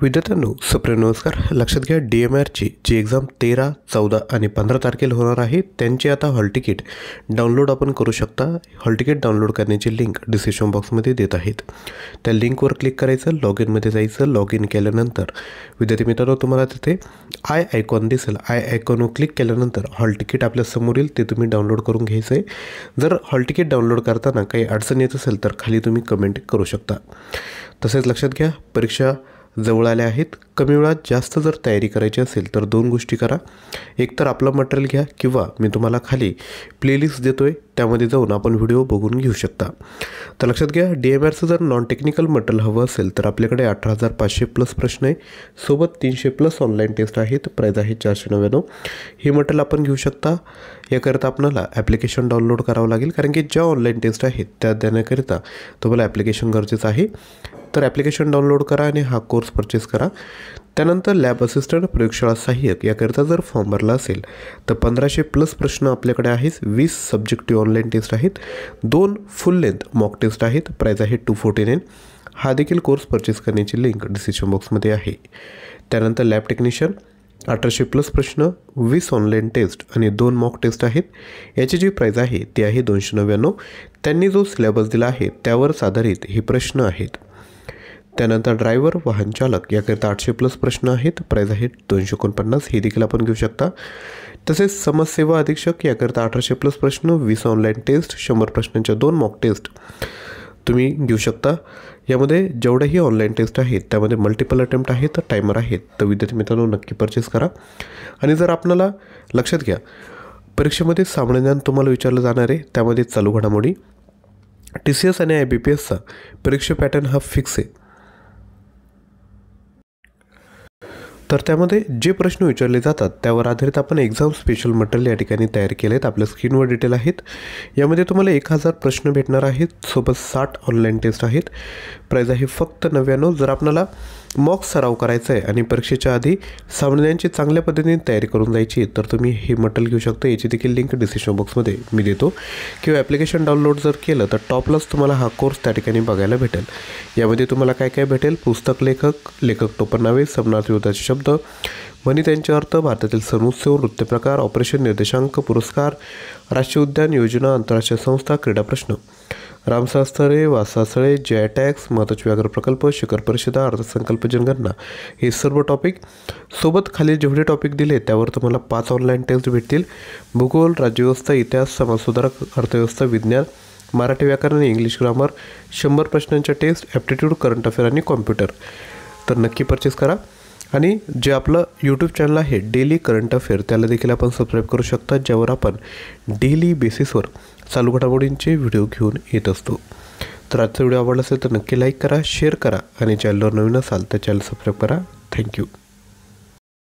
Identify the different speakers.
Speaker 1: विद्यार्थ्यांनो सुप्रिय नमस्कार। लक्षात घ्या DMRची जी एक्झाम 13, 14 आणि 15 तारखेला होणार आहे त्यांची आता हॉल तिकीट डाउनलोड आपण करू शकता। हॉल तिकीट डाउनलोड करण्याची लिंक डिस्क्रिप्शन बॉक्समध्ये देत आहेत। त्या लिंकवर क्लिक करायचं, लॉग इनमध्ये जायचं। लॉग इन केल्यानंतर विद्यार्थी मित्रांनो तुम्हाला तिथे आय आयकॉन दिसेल। आय आयकॉनवर क्लिक केल्यानंतर हॉल तिकीट आपल्या समोर येईल, ते तुम्ही डाउनलोड करून घ्यायचं आहे। जर हॉल तिकीट डाउनलोड करताना काही अडचण येत असेल तर खाली तुम्ही कमेंट करू शकता। तसेच लक्षात घ्या परीक्षा जवळ आल्या आहेत। कमी वेळात जास्त जर तयारी करायची असेल तर दोन गोष्टी करा। एक तर आपलं मटेरियल घ्या किंवा मी तुम्हाला खाली प्लेलिस्ट देतोय त्यामध्ये जाऊन आपण व्हिडिओ बघून घेऊ शकता। तर लक्षात घ्या DMRचं जर नॉन टेक्निकल मटेरियल हवं असेल तर आपल्याकडे 18,500 प्लस प्रश्न आहे, सोबत 300 प्लस ऑनलाईन टेस्ट आहेत। प्राईज आहे 499। हे मटेरियल आपण घेऊ शकता। याकरिता आपल्याला ॲप्लिकेशन डाउनलोड करावं लागेल, कारण की ज्या ऑनलाईन टेस्ट आहेत त्या देण्याकरिता तुम्हाला ॲप्लिकेशन गरजेचं आहे। तर ॲप्लिकेशन डाउनलोड करा आणि हा कोर्स परचेस करा। त्यानंतर लॅब असिस्टंट, प्रयोगशाळा सहाय्यक याकरिता जर फॉर्म भरला असेल तर 1500 प्लस प्रश्न आपल्याकडे आहेत। 20 सब्जेक्टिव्ह ऑनलाईन टेस्ट आहेत, 2 फुल लेंथ मॉक टेस्ट आहेत। प्राईज आहे 249। हा देखील कोर्स परचेस करण्याची लिंक डिस्क्रिप्शन बॉक्समध्ये आहे। त्यानंतर लॅब टेक्निशियन 1800 प्लस प्रश्न, 20 ऑनलाईन टेस्ट आणि 2 मॉक टेस्ट आहेत। याची जी प्राईज आहे ती आहे 299। त्यांनी जो सिलेबस दिला आहे त्यावरच आधारित हे प्रश्न आहेत। त्यानंतर ड्रायव्हर, वाहन चालक याकरिता 800 प्लस प्रश्न आहेत। प्राईज आहे 249। हे देखील आपण घेऊ शकता। तसेच समाजसेवा अधीक्षक याकरिता 1800 प्लस प्रश्न, 20 ऑनलाईन टेस्ट, 100 प्रश्नांच्या 2 मॉक टेस्ट तुम्ही घेऊ शकता। यामध्ये जेवढ्याही ऑनलाईन टेस्ट आहेत त्यामध्ये मल्टिपल अटेम्प्ट आहेत, टायमर आहेत। तर विद्यार्थी मित्रांनो नक्की परचेस करा। आणि जर आपल्याला लक्षात घ्या परीक्षेमध्ये सामान्य ज्ञान तुम्हाला विचारलं जाणार आहे, त्यामध्ये चालू घडामोडी, TCS आणि IBPSचा परीक्षा पॅटर्न हा फिक्स आहे। तर त्यामध्ये जे प्रश्न विचारले जातात त्यावर आधारित आपण एक्झाम स्पेशल मटेरियल या ठिकाणी तयार केले आहेत। आपल्या स्क्रीनवर डिटेल आहेत। यामध्ये तुम्हाला 1000 प्रश्न भेटणार आहेत, सोबत 60 ऑनलाईन टेस्ट आहेत। प्राईज आहे फक्त 99। जर आपल्याला मॉक सराव करायचा आहे आणि परीक्षेच्या आधी सामन्यांची चांगल्या पद्धतीने तयारी करून जायची तर तुम्ही हे मटेरियल घेऊ शकता। याची देखील लिंक डिस्क्रिप्शन बॉक्समध्ये मी देतो, किंवा ॲप्लिकेशन डाउनलोड जर केलं तर टॉपलाच तुम्हाला हा कोर्स त्या ठिकाणी बघायला भेटेल। यामध्ये तुम्हाला काय काय भेटेल: पुस्तक लेखक टोपण नावे, समानार्थी विरोधाचे शब्द, म्हणी त्यांचे अर्थ, भारतातील सण उत्सव, नृत्यप्रकार, ऑपरेशन निर्देशांक, पुरस्कार, राष्ट्रीय उद्यान योजना, आंतरराष्ट्रीय संस्था, क्रीडा प्रश्न, रामसर स्थळे, वारसा स्थळे, GI टॅक्स, महत्त्वाचे व्याघ्र प्रकल्प, शिखर परिषदा, अर्थसंकल्प, जनगणना, हे सर्व टॉपिक सोबत खाली जेवढे टॉपिक दिले त्यावर तुम्हाला 5 ऑनलाईन टेस्ट भेटतील। भूगोल, राज्यव्यवस्था, इतिहास, समाजसुधारक, अर्थव्यवस्था, विज्ञान, मराठी व्याकरण, इंग्लिश ग्रामर, 100 प्रश्नांच्या टेस्ट, ॲप्टिट्यूड, करंट अफेअर आणि कॉम्प्युटर। तर नक्की परचेस करा। आणि जे आपलं यूट्यूब चॅनल आहे डेली करंट अफेअर त्याला देखील आपण सबस्क्राईब करू शकता, ज्यावर आपण डेली बेसिसवर चालू घडामोडींचे व्हिडिओ घेऊन येत असतो। तर आजचा व्हिडिओ आवडला असेल तर नक्की लाईक करा, शेअर करा आणि चॅनलवर नवीन असाल तर चॅनल सबस्क्राईब करा। थँक्यू।